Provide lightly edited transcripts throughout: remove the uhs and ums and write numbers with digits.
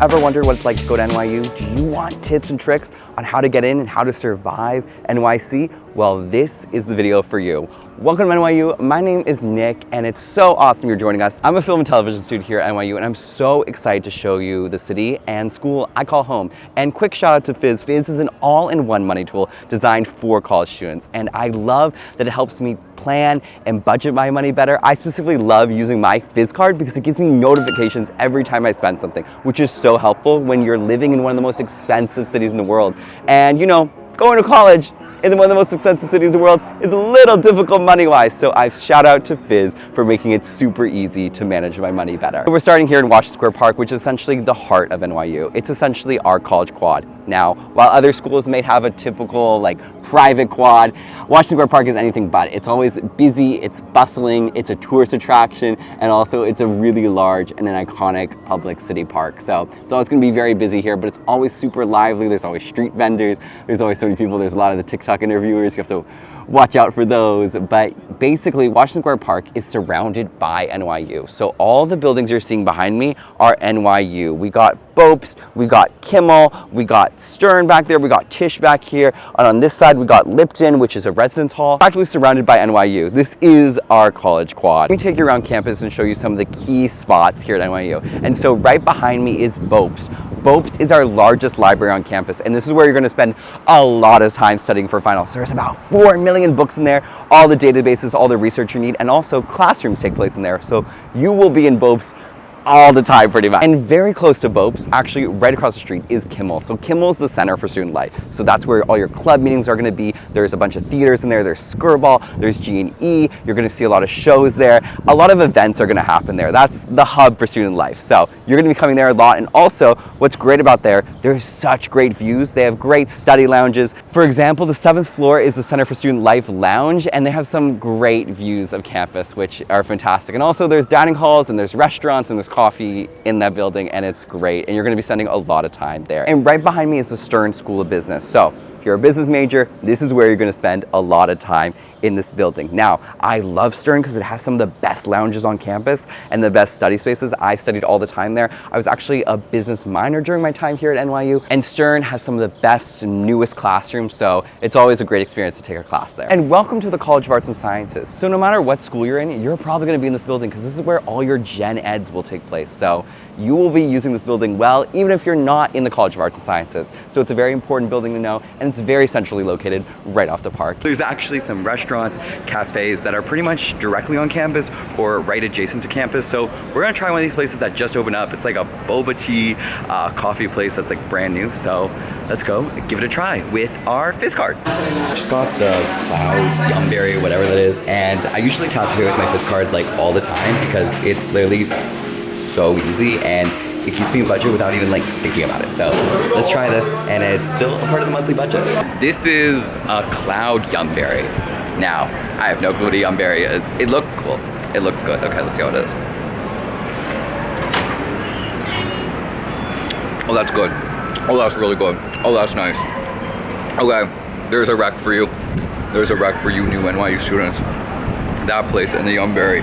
ever wondered what it's like to go to NYU? Do you want tips and tricks on how to get in and how to survive NYC? Well, this is the video for you. Welcome to NYU. My name is Nick, and it's so awesome you're joining us. I'm a film and television student here at NYU, and I'm so excited to show you the city and school I call home. And quick shout out to Fizz. Fizz is an all-in-one money tool designed for college students, and I love that it helps me plan and budget my money better. I specifically love using my Fizz card because it gives me notifications every time I spend something, which is so helpful when you're living in one of the most expensive cities in the world. And you know, going to college in one of the most expensive cities in the world is a little difficult money-wise, so I shout out to Fizz for making it super easy to manage my money better. We're starting here in Washington Square Park, which is essentially the heart of NYU. It's essentially our college quad. Now, while other schools may have a typical private quad, Washington Square Park is anything but. It's always busy, it's bustling, it's a tourist attraction, and also it's a really large and an iconic public city park. So it's always gonna be very busy here, but it's always super lively. There's always street vendors, there's always so many people, there's a lot of the TikTok interviewers, you have to watch out for those. But basically, Washington Square Park is surrounded by NYU. So all the buildings you're seeing behind me are NYU. We got Bopst, we got Kimmel, we got Stern back there, we got Tisch back here, and on this side we got Lipton, which is a residence hall, practically surrounded by NYU. This is our college quad. Let me take you around campus and show you some of the key spots here at NYU. And so right behind me is Bopst. Bopst is our largest library on campus, and this is where you're going to spend a lot of time studying for finals. There's about 4 million books in there, all the databases, all the research you need, and also classrooms take place in there. So you will be in Bopst all the time pretty much. And very close to Bopst, actually right across the street, is Kimmel. So Kimmel is the center for student life. So that's where all your club meetings are going to be. There's a bunch of theaters in there. There's Skirball, there's G&E. You're going to see a lot of shows there. A lot of events are going to happen there. That's the hub for student life. So you're going to be coming there a lot. And also, what's great about there's such great views. They have great study lounges. For example, the 7th floor is the Center for Student Life Lounge, and they have some great views of campus, which are fantastic. And also there's dining halls, and there's restaurants, and there's coffee in that building, and it's great, and you're going to be spending a lot of time there. And right behind me is the Stern School of Business. So if you're a business major, this is where you're going to spend a lot of time in this building. Now, I love Stern because it has some of the best lounges on campus and the best study spaces. I studied all the time there. I was actually a business minor during my time here at NYU, and Stern has some of the best, newest classrooms, so it's always a great experience to take a class there. And welcome to the College of Arts and Sciences. So no matter what school you're in, you're probably going to be in this building because this is where all your gen eds will take place. So you will be using this building well, even if you're not in the College of Arts and Sciences. So it's a very important building to know, and it's very centrally located right off the park. There's actually some restaurants, cafes that are pretty much directly on campus or right adjacent to campus. So we're gonna try one of these places that just opened up. It's like a boba tea coffee place that's brand new. So let's go give it a try with our Fizz card. I just got the Cloud Yumberry, whatever that is, and I usually tap here with my Fizz card all the time because it's literally so easy and it keeps me in budget without even thinking about it. So let's try this, and it's still a part of the monthly budget. This is a Cloud Yumberry. Now, I have no clue what a Yumberry is. It looks cool. It looks good. Okay, let's see how it is. Oh, that's good. Oh, that's really good. Oh, that's nice. Okay, there's a rec for you. There's a rec for you new NYU students. That place in the Yumberry.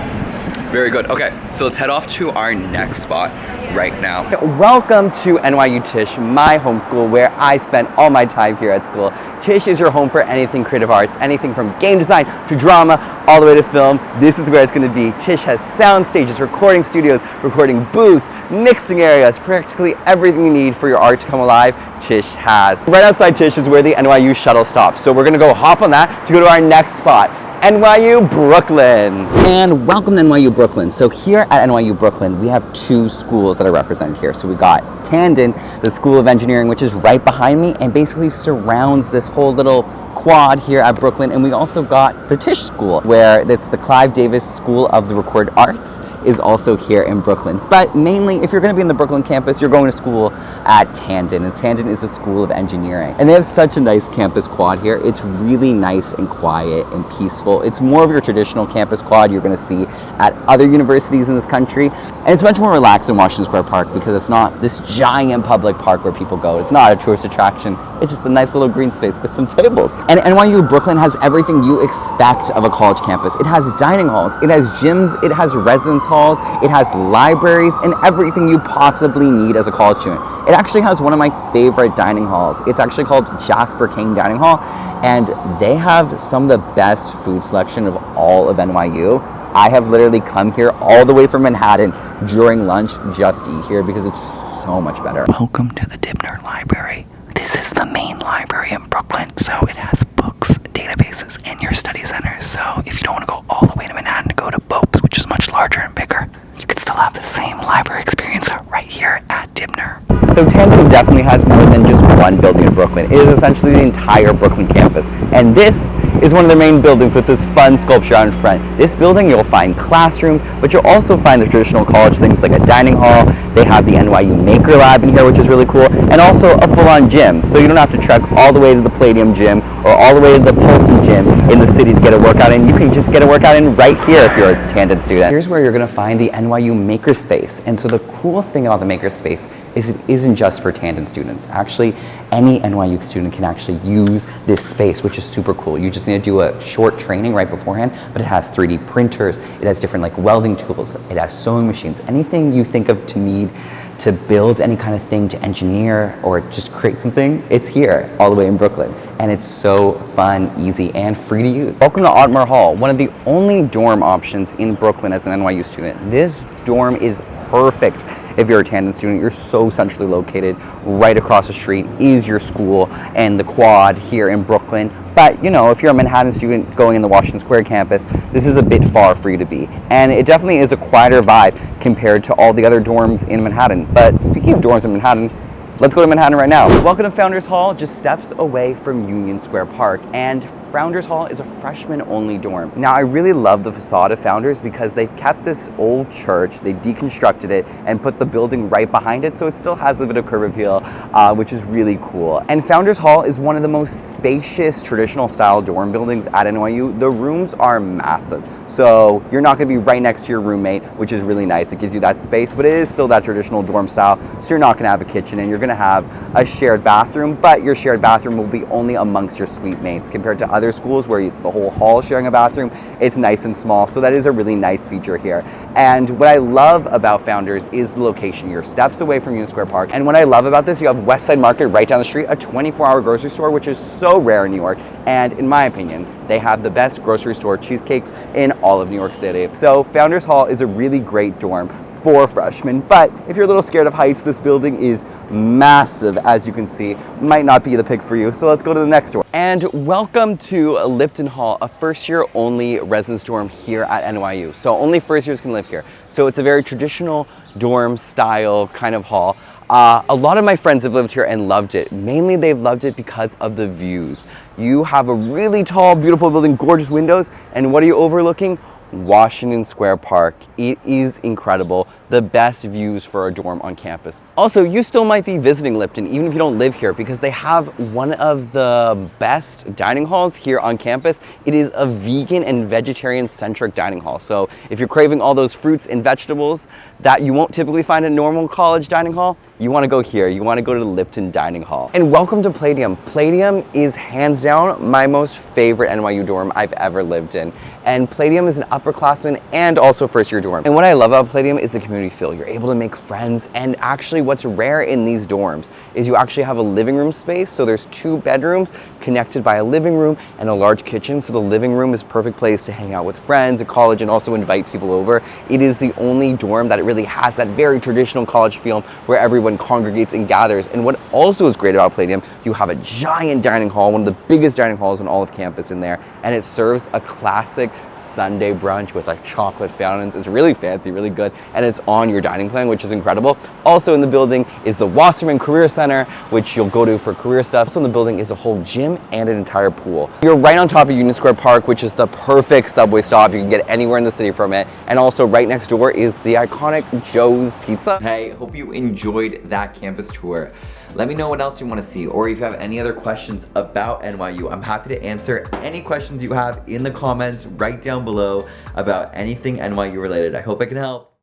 Very good. Okay, so let's head off to our next spot right now. Welcome to NYU Tisch, my home school where I spend all my time here at school. Tisch is your home for anything creative arts, anything from game design to drama, all the way to film. This is where it's going to be. Tisch has sound stages, recording studios, recording booths, mixing areas, practically everything you need for your art to come alive, Tisch has. Right outside Tisch is where the NYU shuttle stops. So we're going to go hop on that to go to our next spot, NYU Brooklyn. And welcome to NYU Brooklyn. So here at NYU Brooklyn, we have 2 schools that are represented here. So we got Tandon, the School of Engineering, which is right behind me and basically surrounds this whole little quad here at Brooklyn. And we also got the Tisch School, where it's the Clive Davis School of the Recorded Arts is also here in Brooklyn. But mainly, if you're going to be in the Brooklyn campus, you're going to school at Tandon, and Tandon is the School of Engineering. And they have such a nice campus quad here. It's really nice and quiet and peaceful. It's more of your traditional campus quad you're going to see at other universities in this country. And it's much more relaxed in Washington Square Park because it's not this giant public park where people go. It's not a tourist attraction. It's just a nice little green space with some tables. And NYU Brooklyn has everything you expect of a college campus. It has dining halls, it has gyms, it has residence halls, it has libraries, and everything you possibly need as a college student. It actually has one of my favorite dining halls. It's actually called Jasper King Dining Hall, and they have some of the best food selection of all of NYU. I have literally come here all the way from Manhattan during lunch just to eat here because it's so much better. Welcome to the Dibner Library. This is the main library in Brooklyn, so it has books, databases, and your study centers. So if you don't want to go all the way to Manhattan to go to Bopes, which is much larger and bigger, you can still have the same library experience right here at Dibner. So Tandem definitely has more than just one building in Brooklyn. It is essentially the entire Brooklyn campus. And this is one of their main buildings with this fun sculpture out in front. This building, you'll find classrooms, but you'll also find the traditional college things like a dining hall. They have the NYU Maker Lab in here, which is really cool, and also a full-on gym. So you don't have to trek all the way to the Platium gym or all the way to the Platium gym in the city to get a workout in. You can just get a workout in right here if you're a Tandem student. Here's where you're gonna find the NYU Makerspace. And so the cool thing about the Makerspace is it isn't just for Tandem students. Actually, any NYU student can actually use this space, which is super cool. You just need to do a short training right beforehand, but it has 3D printers, it has different like welding tools, it has sewing machines, anything you think of to need to build any kind of thing, to engineer or just create something, it's here all the way in Brooklyn. And it's so fun, easy, and free to use. Welcome to Otmar Hall, one of the only dorm options in Brooklyn as an NYU student. This dorm is perfect if you're a Tandem student. You're so centrally located. Right across the street is your school and the quad here in Brooklyn. But you know, if you're a Manhattan student going in the Washington Square campus, this is a bit far for you to be. And it definitely is a quieter vibe compared to all the other dorms in Manhattan. But speaking of dorms in Manhattan, let's go to Manhattan right now. Welcome to Founders Hall, just steps away from Union Square Park. And Founders Hall is a freshman-only dorm. Now, I really love the facade of Founders because they've kept this old church, they deconstructed it, and put the building right behind it, so it still has a bit of curb appeal, which is really cool. And Founders Hall is one of the most spacious, traditional-style dorm buildings at NYU. The rooms are massive, so you're not gonna be right next to your roommate, which is really nice. It gives you that space, but it is still that traditional dorm style, so you're not gonna have a kitchen, and you're gonna have a shared bathroom, but your shared bathroom will be only amongst your suite mates compared to other schools where it's the whole hall sharing a bathroom. It's nice and small, so that is a really nice feature here. And what I love about Founders is the location. You're steps away from Union Square Park, and what I love about this, you have West Side Market right down the street, a 24-hour grocery store, which is so rare in New York, and in my opinion, they have the best grocery store cheesecakes in all of New York City. So Founders Hall is a really great dorm for freshmen, but if you're a little scared of heights, this building is massive, as you can see. Might not be the pick for you, so let's go to the next door. And welcome to Lipton Hall, a first-year only residence dorm here at NYU. So only first years can live here. So it's a very traditional dorm style kind of hall. A lot of my friends have lived here and loved it. Mainly they've loved it because of the views. You have a really tall, beautiful building, gorgeous windows, and what are you overlooking? Washington Square Park. It is incredible. The best views for a dorm on campus. Also, you still might be visiting Lipton even if you don't live here because they have one of the best dining halls here on campus. It is a vegan and vegetarian centric dining hall. So if you're craving all those fruits and vegetables that you won't typically find in a normal college dining hall, you want to go here. You want to go to the Lipton Dining Hall. And welcome to Platium. Platium is hands down my most favorite NYU dorm I've ever lived in. And Platium is an upperclassman and also first year dorm. And what I love about Platium is the community feel. You're able to make friends, and actually what's rare in these dorms is you actually have a living room space. So there's 2 bedrooms connected by a living room and a large kitchen. So the living room is a perfect place to hang out with friends at college and also invite people over. It is the only dorm that really has that very traditional college feel where everyone congregates and gathers. And what also is great about Platium, you have a giant dining hall, one of the biggest dining halls in all of campus in there, and it serves a classic Sunday brunch with like chocolate fountains. It's really fancy, really good, and it's on your dining plan, which is incredible. Also in the building is the Wasserman Career Center, which you'll go to for career stuff. Also in the building is a whole gym and an entire pool. You're right on top of Union Square Park, which is the perfect subway stop. You can get anywhere in the city from it. And also right next door is the iconic Joe's Pizza. Hey, hope you enjoyed that campus tour. Let me know what else you want to see, or if you have any other questions about NYU. I'm happy to answer any questions you have in the comments right down below about anything NYU related. I hope I can help.